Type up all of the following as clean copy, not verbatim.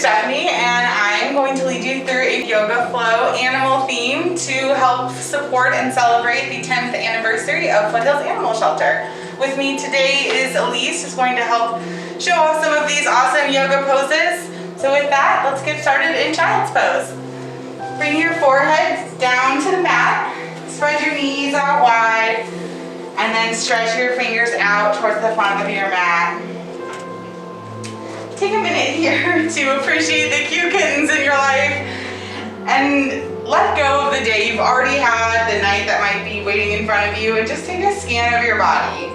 Stephanie, and I'm going to lead you through a yoga flow animal theme to help support and celebrate the 10th anniversary of Foothills Animal Shelter. With me today is Elise, who's going to help show off some of these awesome yoga poses. So with that, let's get started in child's pose. Bring your forehead down to the mat, spread your knees out wide, and then stretch your fingers out towards the front of your mat. Take a minute here to appreciate the cute kittens in your life and let go of the day you've already had, the night that might be waiting in front of you, and just take a scan of your body.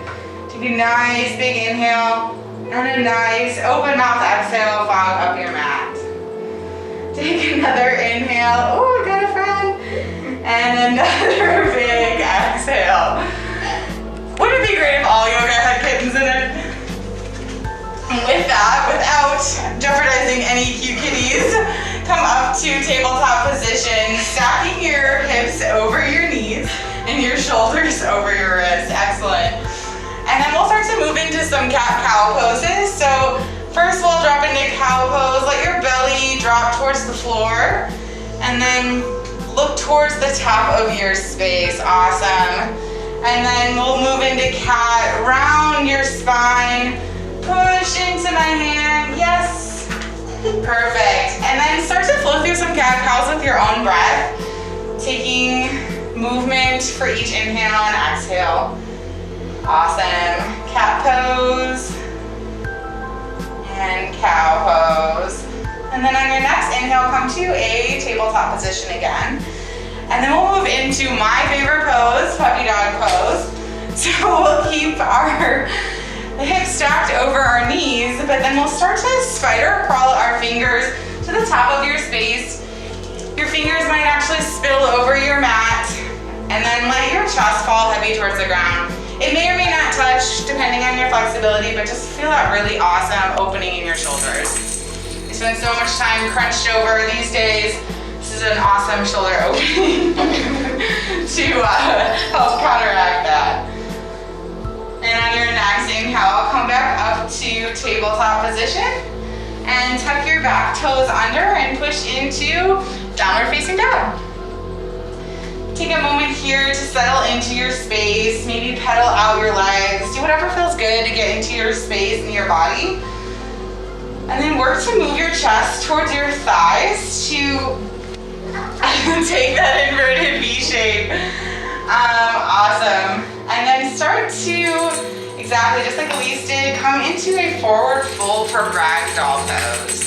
Take a nice big inhale and a nice open mouth exhale, fog up your mat. Take another inhale, oh, I got a friend, and another big exhale. Wouldn't it be great if all yoga had kittens in it? And with that, without jeopardizing any cute kitties, come up to tabletop position, stacking your hips over your knees and your shoulders over your wrists. Excellent. And then we'll start to move into some cat-cow poses. So first we'll drop into cow pose. Let your belly drop towards the floor and then look towards the top of your space. Awesome. And then we'll move into cat, round your spine, push into my hand, yes, perfect. And then start to flow through some cat-cows with your own breath, taking movement for each inhale and exhale. Awesome. Cat pose and cow pose. And then on your next inhale, come to a tabletop position again. And then we'll move into my favorite pose, puppy dog pose. So we'll keep our hips stacked over our knees, but then we'll start to spider crawl our fingers to the top of your space. Your fingers might actually spill over your mat, and then let your chest fall heavy towards the ground. It may or may not touch, depending on your flexibility, but just feel that really awesome opening in your shoulders. We spend so much time crunched over these days. This is an awesome shoulder opening to help counteract that. And on your next inhale, come back up to tabletop position and tuck your back toes under and push into downward facing dog. Take a moment here to settle into your space, maybe pedal out your legs, do whatever feels good to get into your space and your body. And then work to move your chest towards your thighs to take that inverted V shape. Awesome. And then start to, exactly just like Elise did, come into a forward fold for ragdoll pose.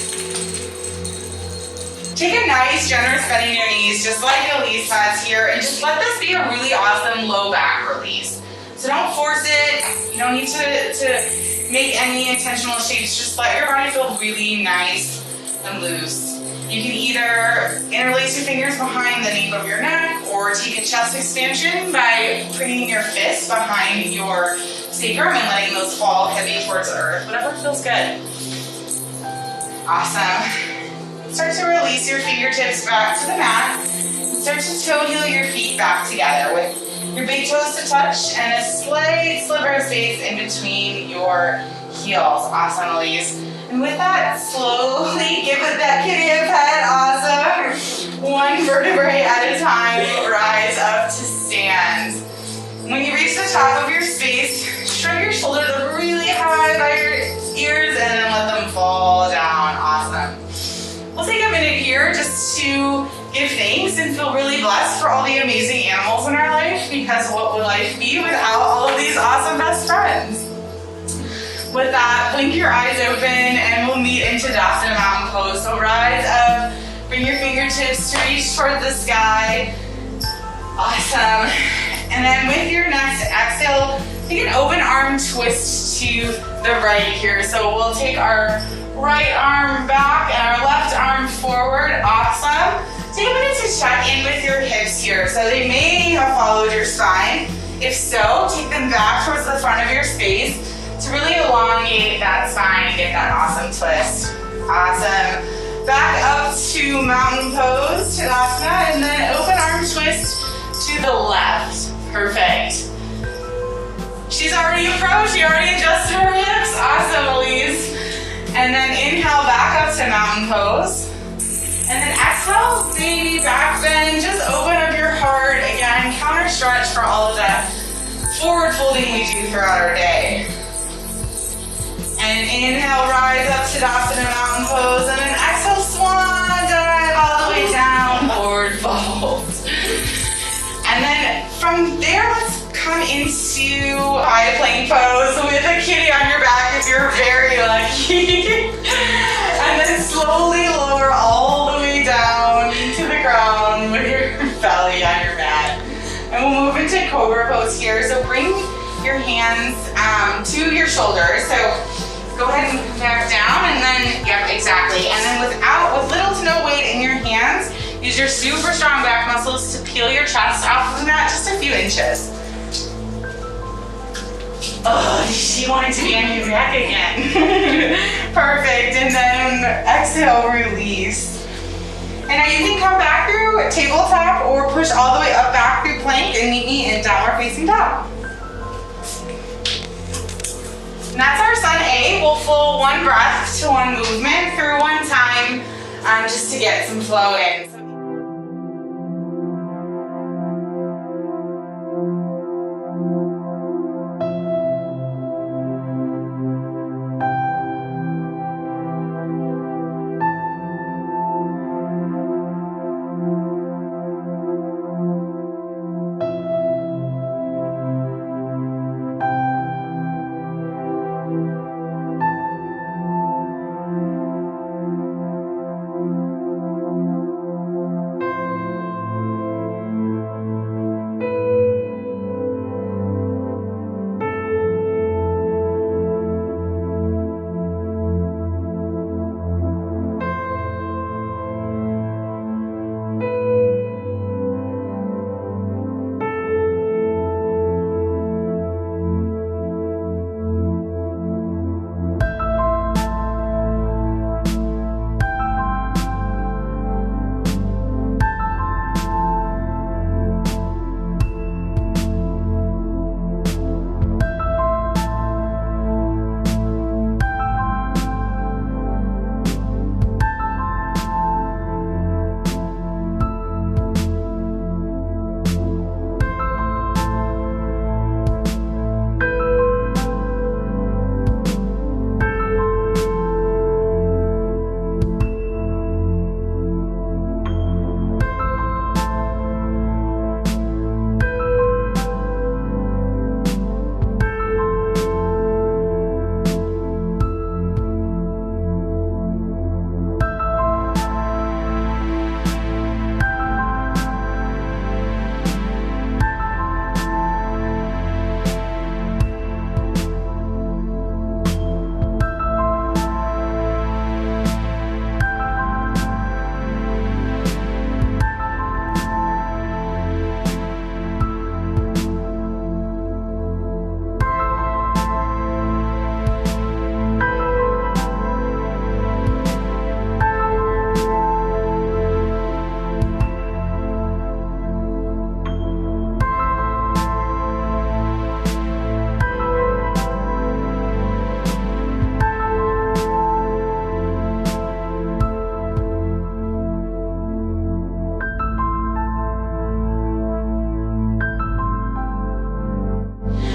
Take a nice generous bend in your knees, just like Elise has here, and just let this be a really awesome low back release. So don't force it, you don't need to make any intentional shapes, just let your body feel really nice and loose. You can either interlace your fingers behind the nape of your neck or take a chest expansion by bringing your fists behind your sacrum and letting those fall heavy towards the earth, whatever feels good. Awesome. Start to release your fingertips back to the mat. Start to toe heel your feet back together with your big toes to touch and a slight sliver of space in between your heels. Awesome, Elise. And with that, slowly give it that kitty a pet. Awesome. One vertebrae at a time, rise up to stand. When you reach the top of your space, shrug your shoulders up really high by your ears and then let them fall down. Awesome. We'll take a minute here just to give thanks and feel really blessed for all the amazing animals in our life, because what would life be without all of these awesome best friends? With that, blink your eyes open and we'll meet in Tadasana Mountain Pose. So rise up, bring your fingertips to reach towards the sky. Awesome. And then with your next exhale, take an open arm twist to the right here. So we'll take our right arm back and our left arm forward. Awesome. Take a minute to check in with your hips here. So they may have followed your spine. If so, take them back towards the front of your space to really elongate that spine and get that awesome twist. Awesome. Back up to mountain pose, Tadasana, and then open arm twist to the left. Perfect. She's already approached, she already adjusted her hips. Awesome, Elise. And then inhale back up to mountain mountain pose. And then exhale, baby back bend. Just open up your heart. Again, counter stretch for all of that forward folding we do throughout our day. And inhale, rise up to Tadasana mountain pose. And then exhale, swan dive all the way down, forward fold. And then from there, let's come into high plank pose with a kitty on your back if you're very lucky. And then slowly lower all the way down to the ground with your belly on your mat. And we'll move into cobra pose here. So bring your hands to your shoulders. So go ahead and come back down and then, yep, exactly. And then with little to no weight in your hands, use your super strong back muscles to peel your chest off of the mat just a few inches. Oh, she wanted to be on your back again. Perfect, and then exhale, release. And now you can come back through tabletop or push all the way up back through plank and meet me in downward facing dog. And that's our Sun A. We'll flow one breath to one movement through one time just to get some flow in.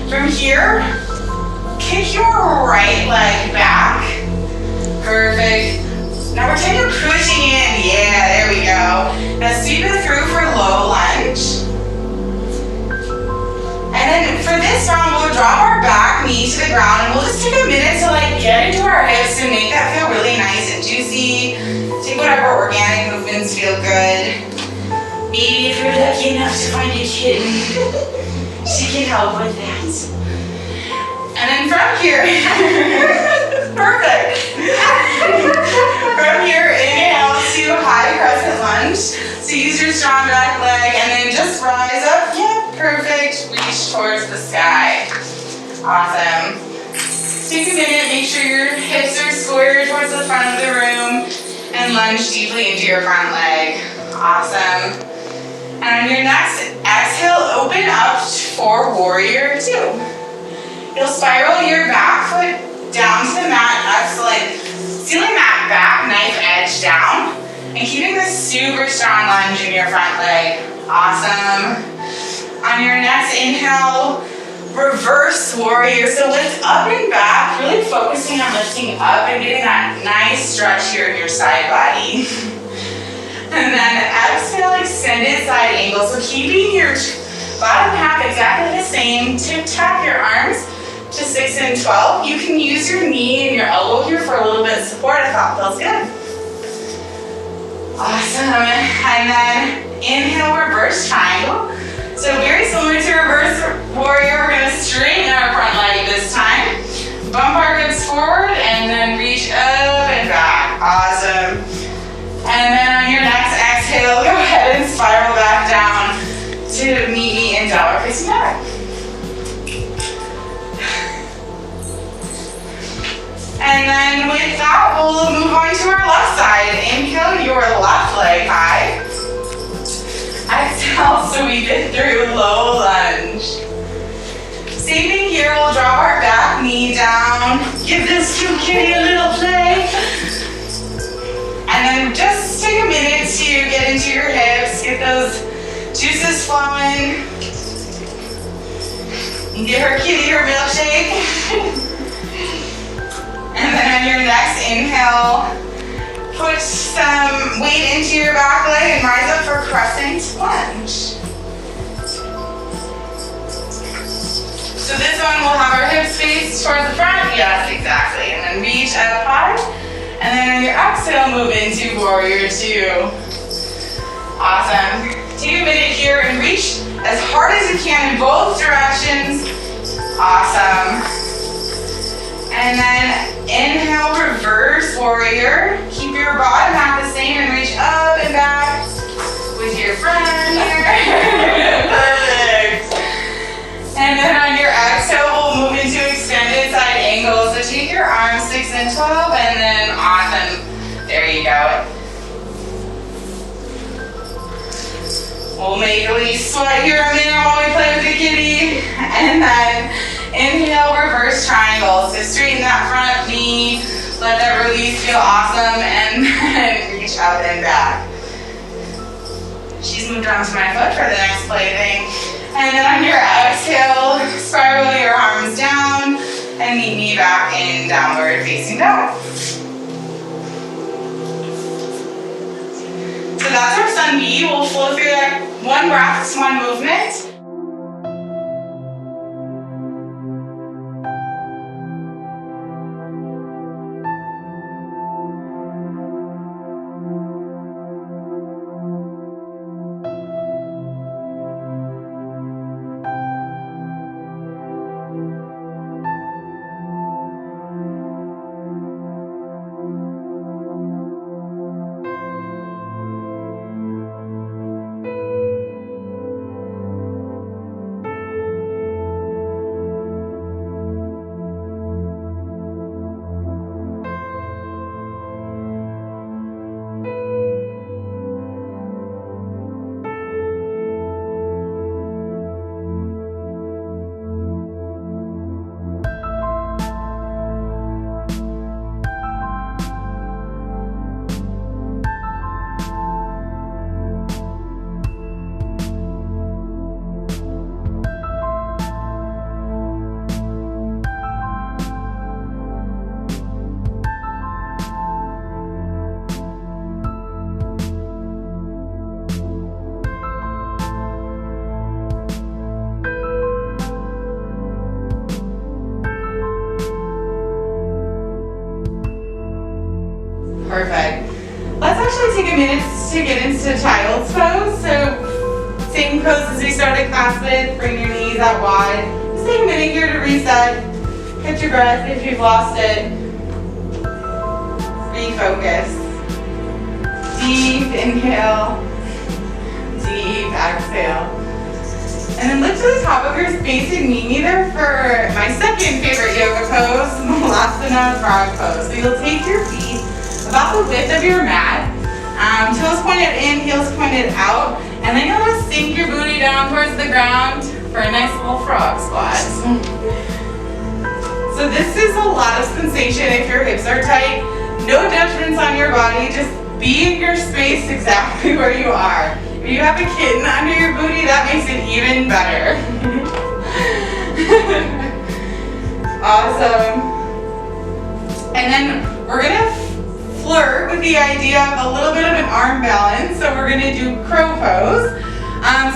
From here, kick your right leg back. Perfect. Now pretend you're pushing in. Yeah, there we go. Now sweep it through for low lunge. And then for this round, we'll drop our back knee to the ground and we'll just take a minute to get into our hips and make that feel really nice and juicy. Take whatever organic movements feel good. Maybe if you're lucky enough to find a kitten, she can help with that. And then from here, perfect. From here, inhale to high crescent lunge. So use your strong back leg and then just rise up. Yeah, perfect. Reach towards the sky. Awesome. Take a minute, make sure your hips are squared towards the front of the room and lunge deeply into your front leg. Awesome. And on your next exhale, open up for warrior two. You'll spiral your back foot down to the mat. Excellent. Stealing that back knife edge down and keeping this super strong lunge in your front leg. Awesome. On your next inhale, reverse warrior. So lift up and back, really focusing on lifting up and getting that nice stretch here in your side body. And then exhale, extended side angle. So keeping your bottom half exactly the same. Tip tap your arms to 6 and 12. You can use your knee and your elbow here for a little bit of support if that feels good. Awesome. And then inhale, reverse triangle. So very similar to reverse warrior, we're gonna straighten our front leg this time. Bump our hips forward and then reach up and back. Awesome. And then on your next exhale, go ahead and spiral back down to meet me in downward facing dog. And then with that, we'll move on to our left side. Inhale your left leg high. Exhale, so we get through low lunge. Same thing here, we'll drop our back knee down. Give this cute kitty a little play. And then just take a minute to get into your hips, get those juices flowing. And give her kitty her milkshake. And then on your next inhale, put some weight into your back leg and rise up for crescent lunge. So this one we'll have our hips face towards the front. Yes, exactly. And then reach up high. And then on your exhale, move into warrior two. Awesome. Take a minute here and reach as hard as you can in both directions. Awesome. And then inhale, reverse warrior. Keep your bottom half the same and reach up and back with your front here. Perfect. And then on your exhale, we'll move into extended side angle. So take your arms 6 and 12 and then awesome. There you go. We'll make Elise sweat here a minute while we play with the kitty. And then inhale, reverse triangle. So straighten that front knee, let that release feel awesome, and then reach up and back. She's moved on to my foot for the next plaything. And then on your exhale, spiral your arms down and meet me back in downward facing dog. So that's our sun B. We'll flow through that one breath, one movement. Perfect. Let's actually take a minute to get into child's pose. So same pose as we started class with. Bring your knees out wide. Just take a minute here to reset. Catch your breath if you've lost it. Refocus. Deep inhale. Deep exhale. And then lift to the top of your space and meet me there for my second favorite yoga pose, Namast-ay frog pose. So you'll take your feet about the width of your mat, toes pointed in, heels pointed out, and then you'll just sink your booty down towards the ground for a nice little frog squat. So this is a lot of sensation if your hips are tight. No judgments on your body, just be in your space exactly where you are. If you have a kitten under your booty, that makes it even better. Awesome. And then we're gonna flirt with the idea of a little bit of an arm balance. So we're gonna do crow pose.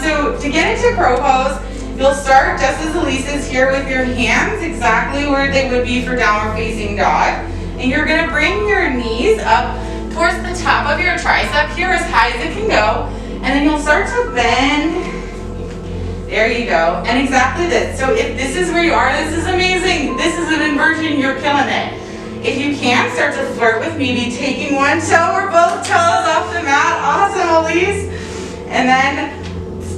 So to get into crow pose, you'll start just as Elise is here with your hands exactly where they would be for downward facing dog. And you're gonna bring your knees up towards the top of your tricep here as high as it can go. And then you'll start to bend. There you go. And exactly this. So if this is where you are, this is amazing. This is an inversion, you're killing it. If you can, start to flirt with maybe taking one toe or both toes off the mat. Awesome, Elise. And then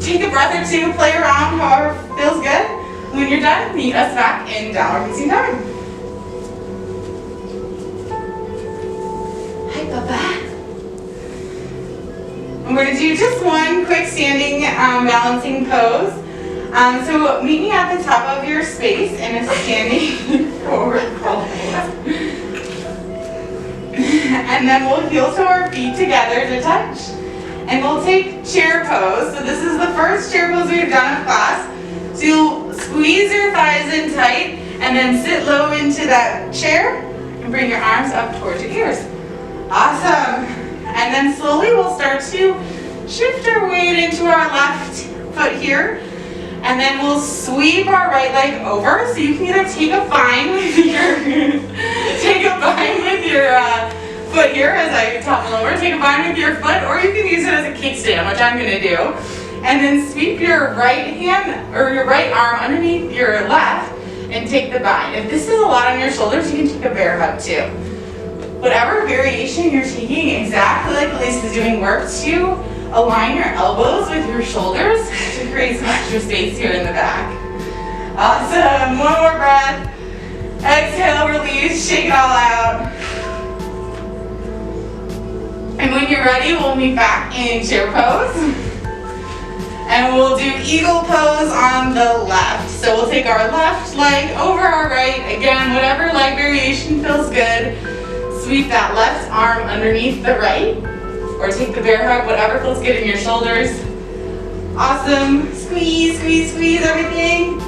take a breath or two, play around however feels good. When you're done, meet us back in downward facing dog. Hi, Papa. I'm going to do just one quick standing balancing pose. So meet me at the top of your space in a standing forward fold. And then we'll heel to our feet together to touch. And we'll take chair pose. So this is the first chair pose we've done in class. So you'll squeeze your thighs in tight and then sit low into that chair and bring your arms up towards your ears. Awesome. And then slowly we'll start to shift our weight into our left foot here. And then we'll sweep our right leg over. So you can either take a bind with your foot here as I topple over. Take a bind with your foot, or you can use it as a kickstand, which I'm going to do. And then sweep your right hand or your right arm underneath your left and take the bind. If this is a lot on your shoulders, you can take a bear hug too. Whatever variation you're taking, exactly like Elise is doing, work to align your elbows with your shoulders to create some extra space here in the back. Awesome. One more breath. Exhale, release, shake it all out. And when you're ready, we'll meet back in chair pose. And we'll do eagle pose on the left. So we'll take our left leg over our right. Again, whatever leg variation feels good. Sweep that left arm underneath the right. Or take the bear hug, whatever feels good in your shoulders. Awesome. Squeeze, squeeze, squeeze everything.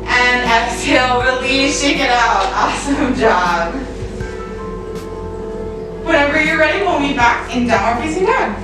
And exhale, release, shake it out. Awesome job. Whenever you're ready, we'll meet back in downward facing dog.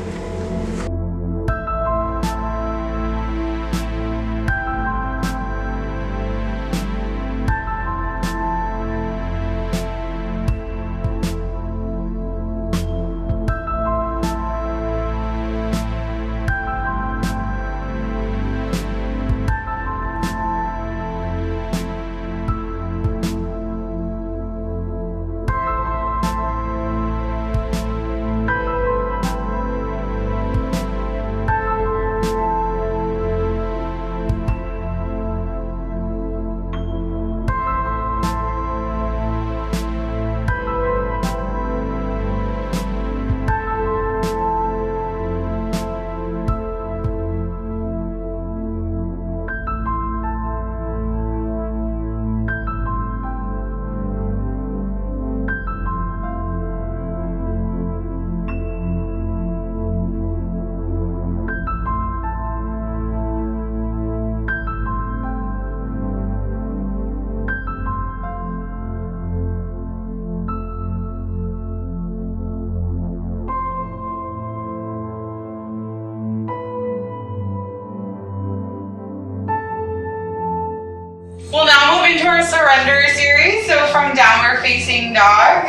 We'll now move into our surrender series. So from downward facing dog,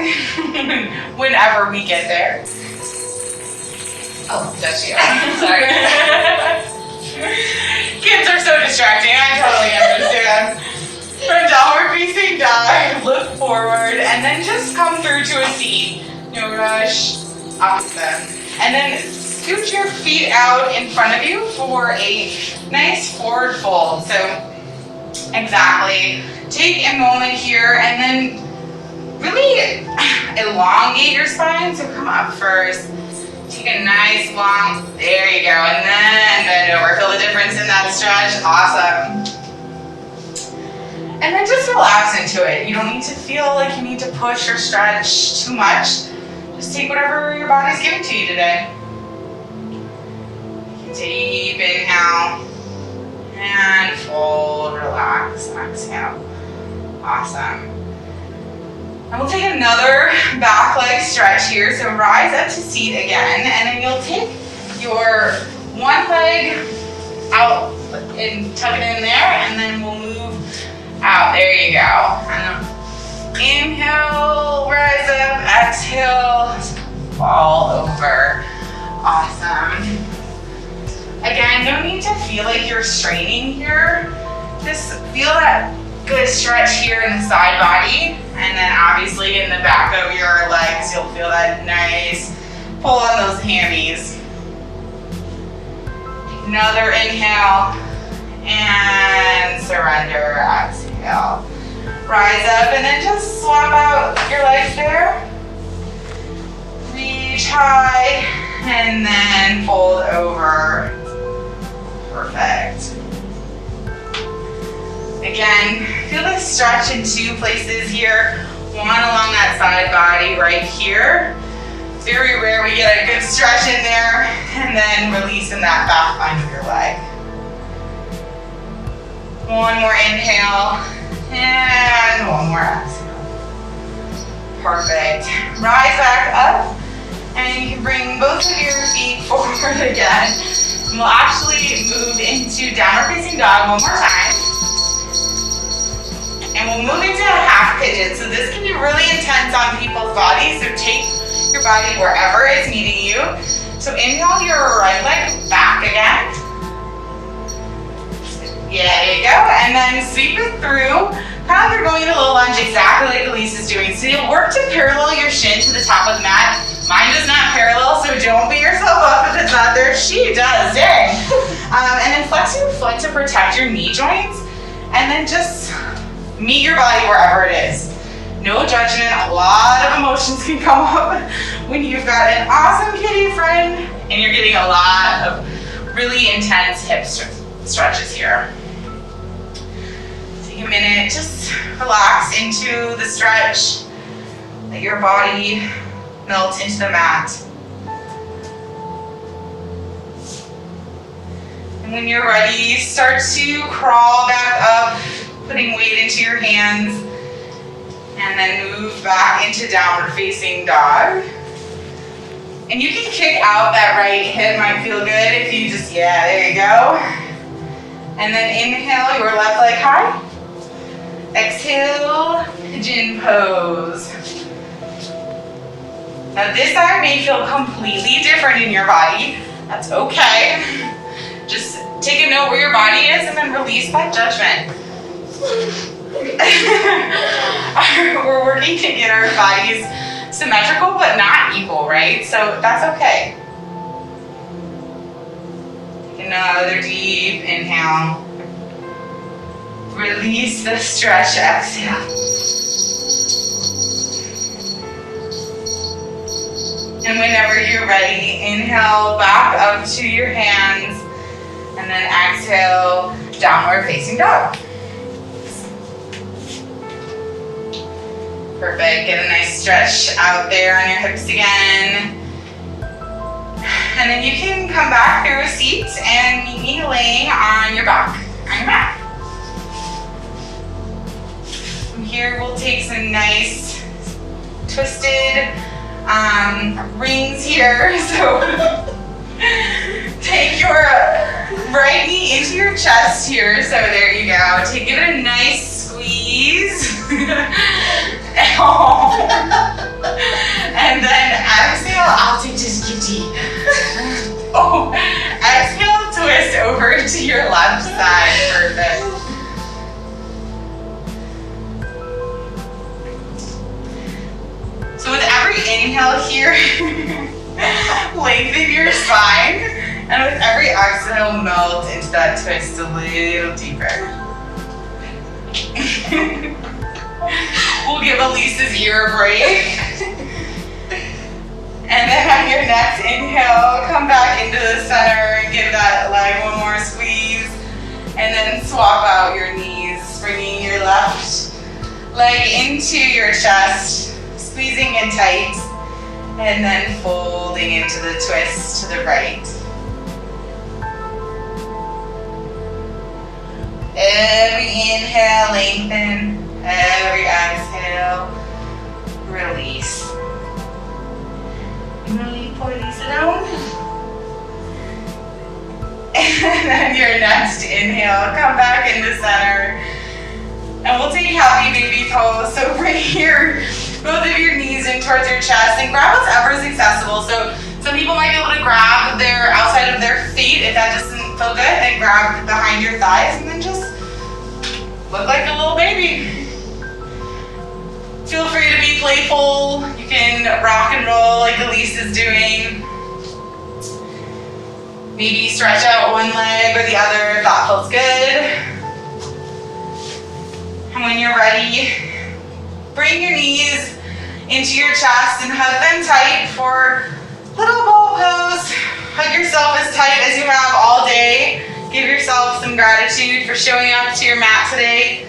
whenever we get there. Oh, that's you. Sorry. Kids are so distracting. I totally understand. From downward facing dog, look forward, and then just come through to a seat. No rush. Awesome. And then scoot your feet out in front of you for a nice forward fold. So exactly. Take a moment here and then really elongate your spine. So come up first. Take a nice long, there you go. And then bend over. Feel the difference in that stretch? Awesome. And then just relax into it. You don't need to feel like you need to push or stretch too much. Just take whatever your body's giving to you today. Deep inhale. And fold, relax, exhale. Awesome. And we'll take another back leg stretch here. So rise up to seat again. And then you'll take your one leg out and tuck it in there. And then we'll move out. There you go. And inhale, rise up, exhale, fall over. Awesome. Again, no need to feel like you're straining here. Just feel that good stretch here in the side body. And then obviously in the back of your legs, you'll feel that nice pull on those hammies. Another inhale and surrender, exhale. Rise up and then just swap out your legs there. Reach high and then fold over. Perfect. Again, feel the stretch in two places here. One along that side body right here. Very rare we get a good stretch in there, and then release in that back line of your leg. One more inhale, and one more exhale. Perfect. Rise back up, and you can bring both of your feet forward again. And we'll actually move into downward facing dog one more time. And we'll move into a half pigeon. So this can be really intense on people's bodies. So take your body wherever it's meeting you. So inhale your right leg back again. Yeah, there you go. And then sweep it through. Kind of you're going into a little lunge exactly like Elise is doing. So you'll work to parallel your shin to the top of the mat. Mine does not parallel, so don't beat yourself up if it's not there. She does, dang. And then flex your foot to protect your knee joints. And then just meet your body wherever it is. No judgment. A lot of emotions can come up when you've got an awesome kitty friend and you're getting a lot of really intense hip stretches here. Take a minute, just relax into the stretch. Let your body melt into the mat. And when you're ready, start to crawl back up, putting weight into your hands, and then move back into downward facing dog. And you can kick out that right hip, might feel good if you just, yeah, there you go. And then inhale your left leg high. Exhale, pigeon pose. Now this side may feel completely different in your body. That's okay. Just take a note where your body is and then release that judgment. We're working to get our bodies symmetrical but not equal, right? So that's okay. Take another deep inhale. Release the stretch, exhale. And whenever you're ready, inhale back up to your hands and then exhale, downward facing dog. Perfect, get a nice stretch out there on your hips again. And then you can come back through a seat and meet me laying on your back, on your mat. From here, we'll take some nice twisted rings here. So take your right knee into your chest here. So there you go. Give it a nice squeeze. And then exhale, I'll take just kitty. Oh, exhale, twist over to your left side. Perfect. So with every inhale here, lengthen your spine, and with every exhale, melt into that twist a little deeper. We'll give Elise's ear a break. And then on your next inhale, come back into the center and give that leg one more squeeze. And then swap out your knees, bringing your left leg into your chest, squeezing it tight, and then folding into the twist to the right. Every inhale, lengthen. Every exhale, release. Really release it down. And then your next inhale, come back into center. And we'll take happy baby pose. So bring both of your knees in towards your chest and grab whatever is accessible. So some people might be able to grab their outside of their feet if that doesn't feel good, and grab behind your thighs and then just look like a little baby. Feel free to be playful. You can rock and roll like Elise is doing. Maybe stretch out one leg or the other if that feels good. And when you're ready, bring your knees into your chest and hug them tight for little ball pose. Hug yourself as tight as you have all day. Give yourself some gratitude for showing up to your mat today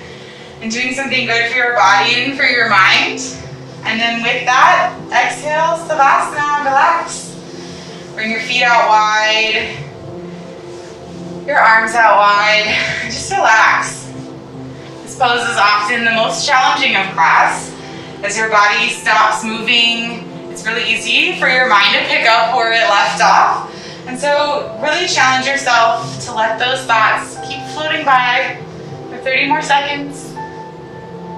and doing something good for your body and for your mind. And then with that, exhale, Savasana, relax. Bring your feet out wide, your arms out wide, just relax. This pose is often the most challenging of class. As your body stops moving, it's really easy for your mind to pick up where it left off. And so really challenge yourself to let those thoughts keep floating by for 30 more seconds.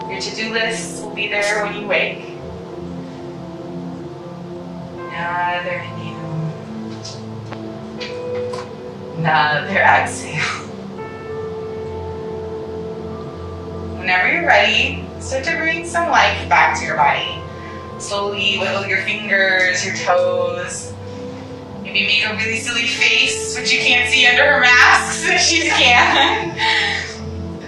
Your to-do list will be there when you wake. Another inhale. Another exhale. Whenever you're ready, start to bring some life back to your body. Slowly wiggle your fingers, your toes. Maybe make a really silly face, which you can't see under her mask, so she can.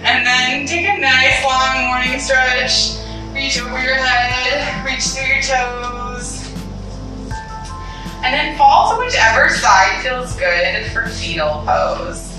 And then take a nice long morning stretch. Reach over your head, reach through your toes. And then fall to whichever side feels good for fetal pose.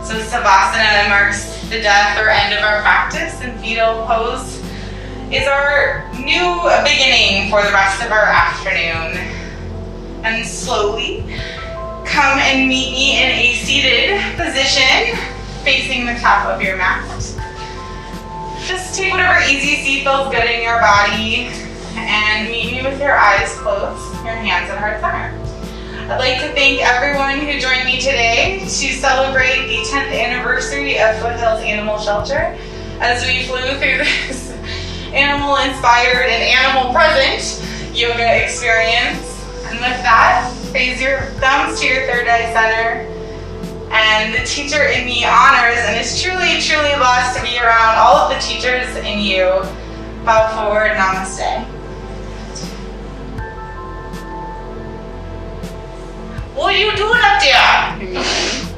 So Savasana marks the death or end of our practice, and fetal pose is our new beginning for the rest of our afternoon. And slowly come and meet me in a seated position facing the top of your mat. Just take whatever easy seat feels good in your body and meet me with your eyes closed, your hands at heart center. I'd like to thank everyone who joined me today to celebrate the 10th anniversary of Foothills Animal Shelter as we flew through this animal-inspired and animal-present yoga experience. And with that, raise your thumbs to your third eye center. And the teacher in me honors and is truly, truly blessed to be around all of the teachers in you. Bow forward, Namaste. What are you doing up there?